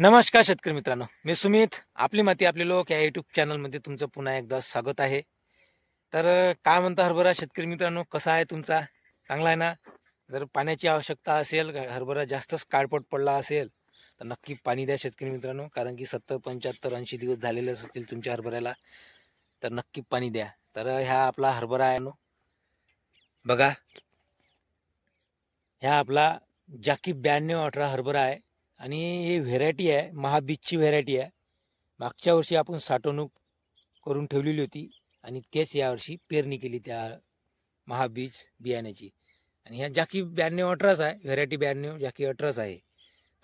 नमस्कार शेतकरी मित्रांनो, मी सुमित. आपली माती आपले लोक या युट्यूब चॅनलमध्ये तुमचं पुन्हा एकदा स्वागत आहे. तर काय म्हणता हरभरा शेतकरी मित्रांनो, कसा आहे तुमचा? चांगला आहे ना? जर पाण्याची आवश्यकता असेल, हरभरा जास्तच काळपट पडला असेल तर नक्की पाणी द्या शेतकरी मित्रांनो. कारण की 70, 75, 80 दिवस झालेले असतील तुमच्या हरभऱ्याला, तर नक्की पाणी द्या. तर ह्या आपला हरभरा आहे बघा, ह्या आपला जाकी 9218 हरभरा आहे आणि ही व्हेरायटी आहे, महाबीजची व्हेरायटी आहे. मागच्या वर्षी आपण साठवणूक करून ठेवलेली होती आणि तेच यावर्षी पेरणी केली त्या महाबीज बियाण्याची. आणि ह्या जाकी 9218 आहे, व्हेरायटी 92 जाकी 18 आहे.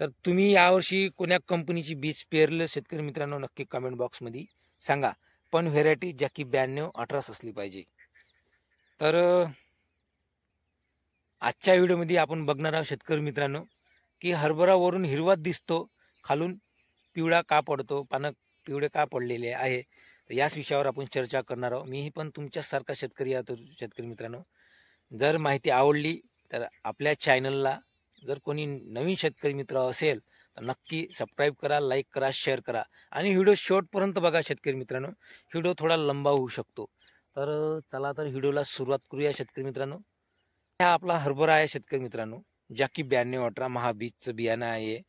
तर तुम्ही यावर्षी कोण्या कंपनीची बीज पेरलं शेतकरी मित्रांनो, नक्की कमेंट बॉक्समध्ये सांगा. पण व्हेरायटी जाकी 9218 असली पाहिजे. तर आजच्या व्हिडिओमध्ये आपण बघणार आहोत शेतकरी मित्रांनो, की हरभरा वरून हिरवा दिसतो, खालून पिवळा का पडतो, पानं पिवळे का पडलेले आहे. तर याच विषयावर आपण चर्चा करणार आहोत. मीही पण तुमच्यासारखा शेतकरी आहे. तर शेतकरी मित्रांनो, जर माहिती आवडली तर आपल्या चॅनलला जर कोणी नवीन शेतकरी मित्र असेल तर नक्की सबस्क्राईब करा, लाईक करा, शेअर करा आणि व्हिडिओ शेवटपर्यंत बघा शेतकरी मित्रांनो. व्हिडिओ थोडा लंबा होऊ शकतो. तर चला तर व्हिडिओला सुरुवात करूया शेतकरी मित्रांनो. हा आपला हरभरा आहे शेतकरी मित्रांनो, जाकी 9218 महाबीजचं बियाणं आहे.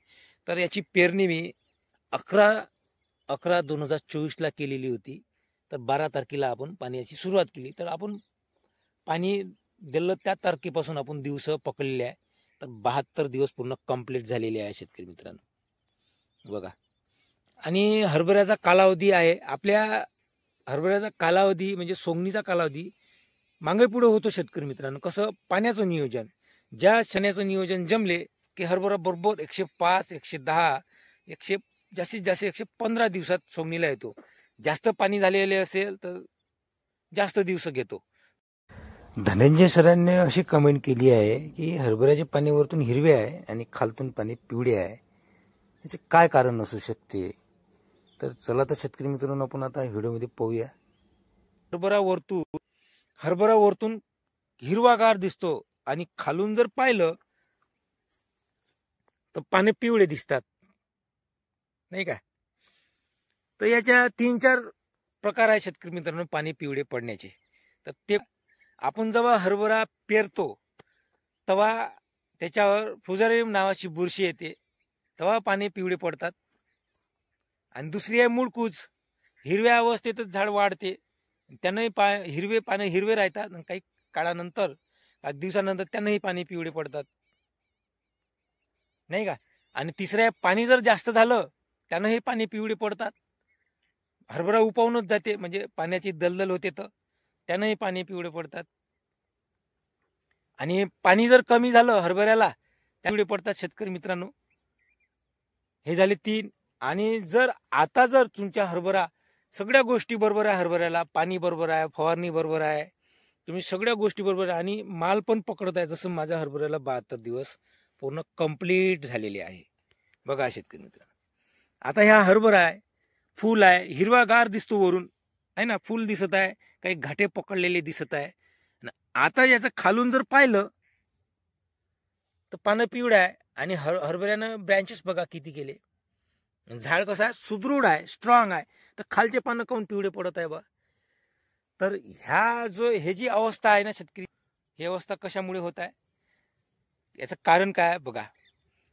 तर याची पेरणी मी 11/11/2024 केलेली होती. तर 12 तारखेला आपण पाण्याची सुरुवात केली. तर आपण पाणी दिलं त्या तारखेपासून आपण दिवस पकडले आहे. तर 72 दिवस पूर्ण कंप्लीट झालेले आहे शेतकरी मित्रांनो बघा. आणि हरभऱ्याचा कालावधी आहे, आपल्या हरभऱ्याचा कालावधी म्हणजे सोंगणीचा कालावधी मागे पुढे होतो शेतकरी मित्रांनो. कसं? पाण्याचं नियोजन, ज्या क्षणाचं नियोजन जमले की हरभरा बरोबर 105, 110, 100 जास्तीत जास्त 115 दिवसात सोंगणीला येतो. जास्त पाणी झालेले असेल तर जास्त दिवस घेतो. धनंजय सरांनी अशी कमेंट केली आहे की हरभऱ्याचे पाणी वरतून हिरवे आहे आणि खालतून पाणी पिवळे आहे, याचे काय कारण असू शकते? तर चला तर शेतकरी मित्रांनो, आपण आता व्हिडिओमध्ये पाहूया. हरभरा वरतून हिरवागार दिसतो आणि खालून जर पाहिलं तर पाने पिवळे दिसतात, नाही का? तर याच्या 3-4 प्रकार आहे शेतकरी मित्रांनो पाणी पिवळे पडण्याचे. तर ते आपण जेव्हा हरभरा पेरतो तेव्हा त्याच्यावर फुजारी नावाची बुरशी येते, तेव्हा पाने पिवळे पडतात. आणि दुसरी आहे मुळकूज, हिरव्या अवस्थेतच झाड वाढते, त्यानंही हिरवे पाने हिरवे राहतात आणि काही काळानंतर, काही दिवसानंतर त्यांनाही पाणी पिवळे पडतात, नाही का? आणि तिसऱ्या पाणी जर जास्त झालं त्यानंही पाणी पिवळे पडतात. हरभरा उपावूनच जाते, म्हणजे पाण्याची दलदल होते तर त्यानंही पाणी पिवळे पडतात. आणि पाणी जर कमी झालं हरभऱ्याला पिवळे पडतात शेतकरी मित्रांनो. हे झाले 3. आणि जर आता जर तुमच्या हरभरा सगळ्या गोष्टी बरोबर आहे, हरभऱ्याला पाणी बरोबर आहे, फवारणी बरोबर आहे, तुम्ही सगळ्या गोष्टी बरोबर आहे आणि माल पण पकडत आहे, जसं माझ्या हरभऱ्याला 72 दिवस पूर्ण कंप्लीट झालेले आहे बघा शेतकरी मित्रांनो. आता ह्या हरभरा आहे, फूल आहे, हिरवागार दिसतो वरून, आहे ना, फूल दिसत आहे, काही घाटे पकडलेले दिसत आहे. आता याचं खालून जर पाहिलं तर पानं पिवळं आहे आणि हरभऱ्यानं ब्रँचेस बघा किती केले. झाड कसं आहे? सुदृढ आहे, स्ट्रॉंग आहे. तर खालचे पानं काऊन पिवळे पडत आहे बा? तर हे जी अवस्था आहे ना शेतकरी, ही अवस्था कशामुळे होत आहे? याचं कारण काय बघा.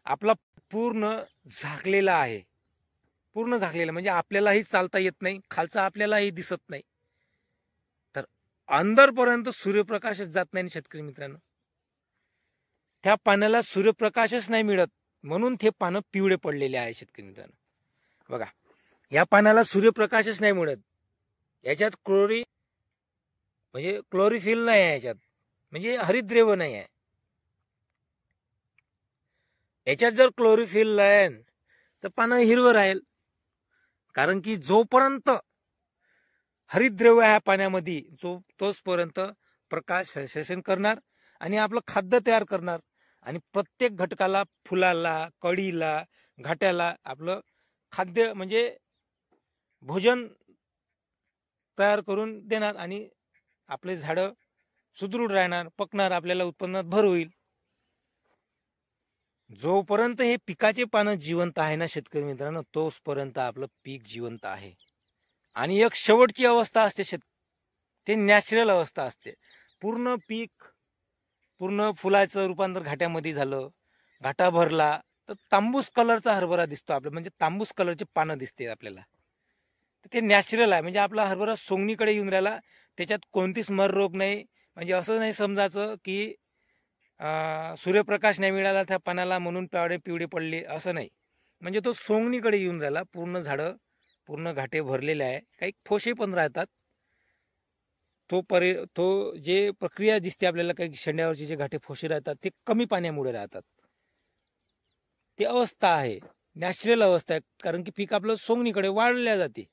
आपला पूर्ण झाकलेला आहे, पूर्ण झाकलेला म्हणजे आपल्यालाही चालता येत नाही, खालचा आपल्यालाही दिसत नाही. तर अंदरपर्यंत सूर्यप्रकाशच जात नाही शेतकरी मित्रांनो. त्या पाण्याला सूर्यप्रकाशच नाही मिळत, म्हणून ते पानं पिवळे पडलेले आहे शेतकरी मित्रांनो बघा. या पानाला सूर्यप्रकाशच नाही मिळत, याच्यात क्लोरोफिल नाही आहे, याच्यात म्हणजे हरितद्रव्य नाही आहे. याच्यात जर क्लोरोफिल आहे तर पानं हिरवं राहील. कारण की जोपर्यंत हरितद्रव्य आहे पाण्यामध्ये, तोचपर्यंत प्रकाश शोषण करणार आणि आपलं खाद्य तयार करणार आणि प्रत्येक घटकाला, फुलाला, कळीला, घाट्याला आपलं खाद्य म्हणजे भोजन तयार करून देणार आणि आपले झाडं सुदृढ राहणार, पकणार, आपल्याला उत्पन्नात भर होईल. जोपर्यंत हे पिकाचे पानं जिवंत आहे ना शेतकरी मित्रांनो, तोपर्यंत आपलं पीक जिवंत आहे. आणि एक शेवटची अवस्था असते ते नॅचरल अवस्था असते. पूर्ण पीक, पूर्ण फुलाचं रूपांतर घाट्यामध्ये झालं, घाटा भरला तर तांबूस कलरचा हरभरा दिसतो आपल्याला, म्हणजे तांबूस कलरचे पानं दिसते आपल्याला. ते नॅचरल आहे, म्हणजे आपला हरभरा सोंगणीकडे येऊन राहिला, त्याच्यात कोणतीच मर रोग नाही. म्हणजे असं नाही समजायचं की सूर्यप्रकाश नाही मिळाला त्या पानाला म्हणून पिवळे पडले, असं नाही. म्हणजे तो सोंगणीकडे येऊन राहिला, पूर्ण झाडं, पूर्ण घाटे भरलेले आहे, काही फोशे पण राहतात. तो जे प्रक्रिया दिसते आपल्याला, काही शेंड्यावरचे जे घाटे फोशे राहतात ते कमी पाण्यामुळे राहतात. ती अवस्था आहे, नॅचरल अवस्था आहे, कारण की पीक आपलं सोंगणीकडे वाढल्या जाते.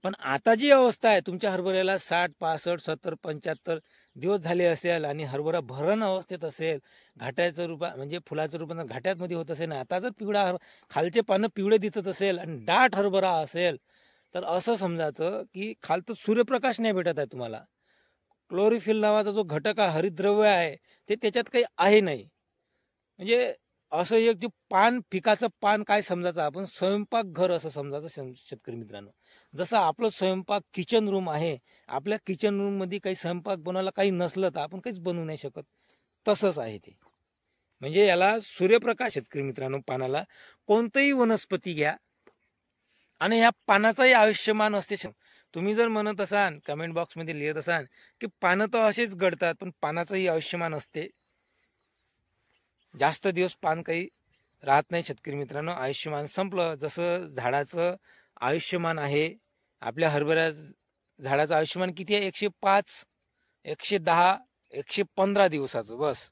पण आता जी अवस्था आहे, तुमच्या हरभऱ्याला 60, 65, 70, 75 दिवस झाले असेल आणि हरभरा भरण अवस्थेत असेल, घाट्याचं रूपा म्हणजे फुलाचं रूपांतर घाट्यामध्ये होत असेल, आता जर खालचे पानं पिवळे दिसत असेल आणि दाट हरभरा असेल, तर असं समजायचं की खालतं सूर्यप्रकाश नाही भेटत आहे तुम्हाला. क्लोरोफिल नावाचा जो घटक आहे, हरितद्रव्य आहे, ते त्याच्यात काही आहे नाही. म्हणजे असं एक जे पिकाचं पान काय समजायचं, आपण स्वयंपाकघर असं समजायचं शेतकरी मित्रांनो. जसं आपलं स्वयंपाक किचन रूम आहे, आपल्या किचन रूम मध्ये काही स्वयंपाक बनवायला काही नसलं तर आपण काहीच बनवू नाही शकत, तसंच आहे ते. म्हणजे याला सूर्यप्रकाश, शेतकरी मित्रांनो, पानाला कोणतंही वनस्पती घ्या आणि ह्या पानाचंही आयुष्यमान असते. तुम्ही जर म्हणत असाल, कमेंट बॉक्स मध्ये लिहित असाल की पानं तर असेच गळतात, पण पानाचंही आयुष्यमान असते. जास्त दिवस पान काही राहत नाही शेतकरी मित्रांनो, आयुष्यमान संपलं. जसं झाडाचं आयुष्यमान आहे, आपल्या हरभऱ्या झाडाचं आयुष्यमान किती आहे? 105, 110, 115 दिवसाचं बस.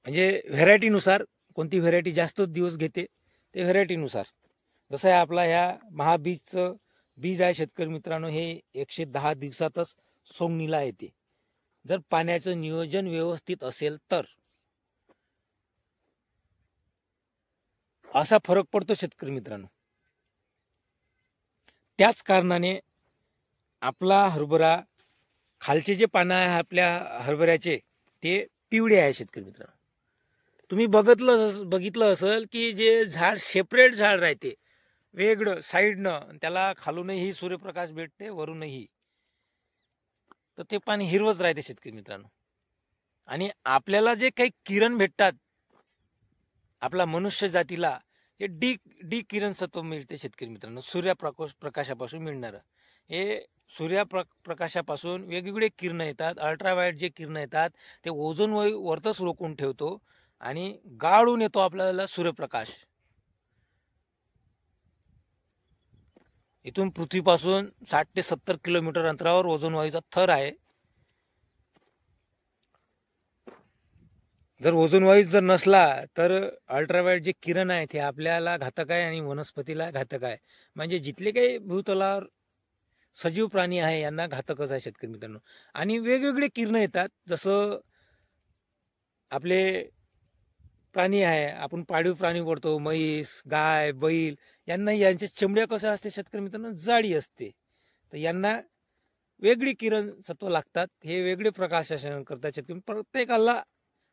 म्हणजे व्हेरायटीनुसार कोणती व्हेरायटी जास्त दिवस घेते ते व्हेरायटीनुसार. जसं आहे आपला ह्या महाबीजचं बीज आहे शेतकरी मित्रांनो, हे 110 दिवसातच सोंगणीला येते, जर पाण्याचं नियोजन व्यवस्थित असेल तर. असा फरक पडतो शेतकरी मित्रांनो. त्याच कारणाने आपला हरभरा, खालचे जे पानं आहे आपल्या हरभऱ्याचे ते पिवळे आहे शेतकरी मित्रांनो. तुम्ही बघितलं असेल की जे झाड सेपरेट झाड राहते वेगळं साईडनं, त्याला खालूनही सूर्यप्रकाश भेटते, वरूनही, तर ते पाणी हिरवच राहते शेतकरी मित्रांनो. आणि आपल्याला जे काही किरण भेटतात आपला मनुष्य जातीला, हे डी किरण सत्व मिळते शेतकरी मित्रांनो, सूर्यप्रकाशापासून मिळणार. हे सूर्यप्रकाशापासून वेगवेगळे किरण येतात, अल्ट्राव्हायलेट जे किरण येतात ते ओझोन वरतच रोखून ठेवतो आणि गाळून येतो आपल्याला सूर्यप्रकाश. इथून पृथ्वीपासून 60 ते 70 किलोमीटर अंतरावर ओझोन वायूचा थर आहे. जर ओझोन वायू जर नसला तर अल्ट्राव्हायलेट जे किरण आहे ते आपल्याला घातक आहे आणि वनस्पतीला घातक आहे. म्हणजे जिथले काही भूतलावर सजीव प्राणी आहे यांना घातकच आहे शेतकरी मित्रांनो. आणि वेगवेगळे किरण येतात, जसं आपले प्राणी आहे, आपण पाळीव प्राणी बोलतो, म्हैस, गाय, बैल, यांना यांचे चमड्या कशा असते शेतकरी मित्रांनो, जाडी असते, तर यांना वेगळी किरण सत्व लागतात, हे वेगळे प्रकाशन करतात शेतकरी. प्रत्येकाला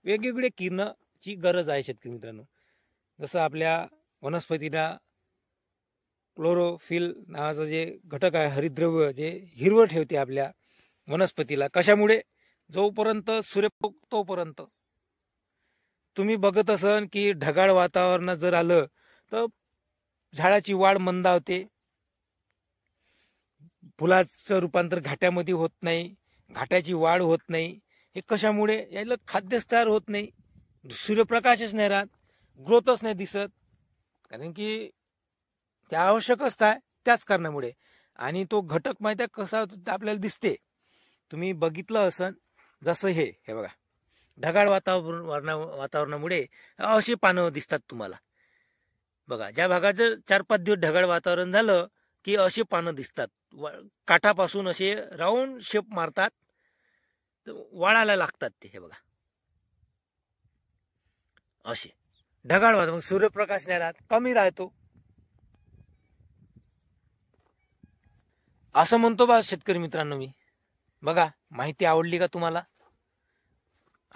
वेगवेगळे किरणाची गरज आहे शेतकरी मित्रांनो. जसं आपल्या वनस्पतीला क्लोरोफिल नावाचं जे घटक आहे, हरितद्रव्य, जे हिरवं ठेवते आपल्या वनस्पतीला. कशामुळे? जोपर्यंत सूर्य तोपर्यंत. तुम्ही बघत असाल की ढगाळ वातावरण जर आलं तर झाडाची वाढ मंदावते, फुलाचं रूपांतर घाट्यामध्ये होत नाही, घाट्याची वाढ होत नाही. हे कशामुळे? याला खाद्यच तयार होत नाही, सूर्यप्रकाशच नाही राहत, ग्रोथच नाही दिसत, कारण की त्या आवश्यक असतात त्याच कारणामुळे. आणि तो घटक माहिती आहे कसा आपल्याला दिसते, तुम्ही बघितलं असन, जसं हे बघा, ढगाळ वातावरणामुळे अशी पानं दिसतात तुम्हाला. बघा, ज्या भागात जर 4-5 दिवस ढगाळ वातावरण झालं की असे पानं दिसतात, काठापासून असे राऊंड शेप मारतात, वाळायला लागतात ते. हे बघा, असे ढगाळ वातावरण, सूर्यप्रकाश नाही राहत, कमी राहतो, असं म्हणतो बा शेतकरी मित्रांनो मी. बघा, माहिती आवडली का तुम्हाला?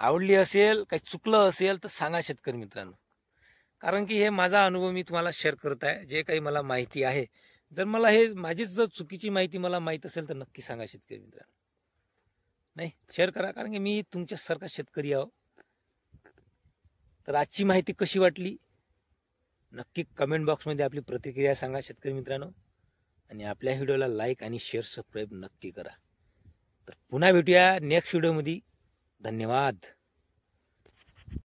आवडली असेल, काही चुकलं असेल तर सांगा शेतकरी मित्रांनो. कारण की हे माझा अनुभव मी तुम्हाला शेअर करत आहे. जे काही मला माहिती आहे, जर मला हे माझीच जर चुकीची माहिती मला माहीत असेल तर नक्की सांगा शेतकरी मित्रांनो. नाही शेअर करा, कारण की मी तुमच्यासारखा शेतकरी आहो. तर आजची माहिती कशी वाटली नक्की कमेंट बॉक्समध्ये आपली प्रतिक्रिया सांगा शेतकरी मित्रांनो. आणि आपल्या व्हिडिओला लाईक आणि शेअर सबस्क्राईब नक्की करा. तर पुन्हा भेटूया नेक्स्ट व्हिडिओमध्ये. धन्यवाद.